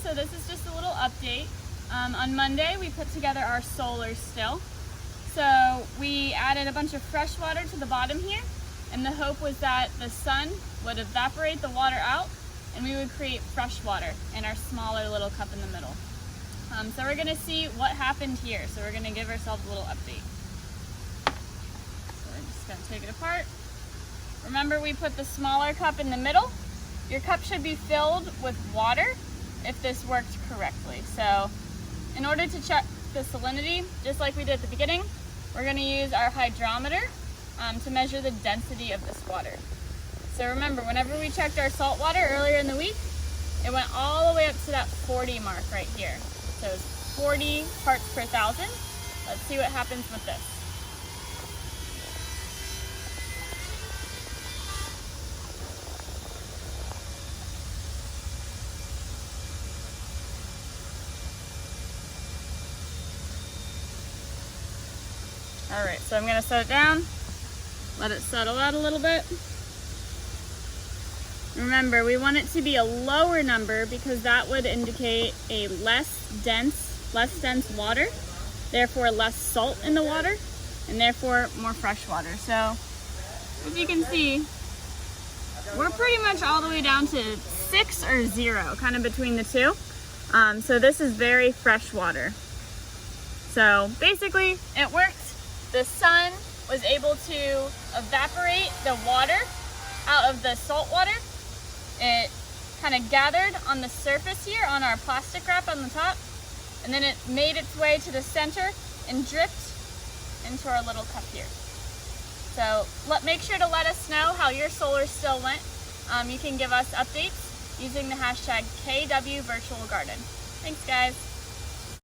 so this is just a little update. On Monday we put together our solar still. So we added a bunch of fresh water to the bottom here, and the hope was that the sun would evaporate the water out and we would create fresh water in our smaller little cup in the middle. So we're gonna see what happened here. So we're gonna give ourselves a little update. So we're just gonna take it apart. Remember, we put the smaller cup in the middle. Your cup should be filled with water if this worked correctly. So in order to check the salinity, just like we did at the beginning, we're going to use our hydrometer to measure the density of this water. So remember, whenever we checked our salt water earlier in the week, it went all the way up to that 40 mark right here. So it's 40 parts per thousand. Let's see what happens with this. All right, so I'm gonna set it down, let it settle out a little bit. Remember, we want it to be a lower number because that would indicate a less dense water, therefore less salt in the water, and therefore more fresh water. So, as you can see, we're pretty much all the way down to 6 or 0, kind of between the two. So this is very fresh water. So basically, it worked. The sun was able to evaporate the water out of the salt water. It kind of gathered on the surface here on our plastic wrap on the top, and then it made its way to the center and dripped into our little cup here. So make sure to let us know how your solar still went. You can give us updates using the hashtag KWVirtualGarden. Thanks, guys.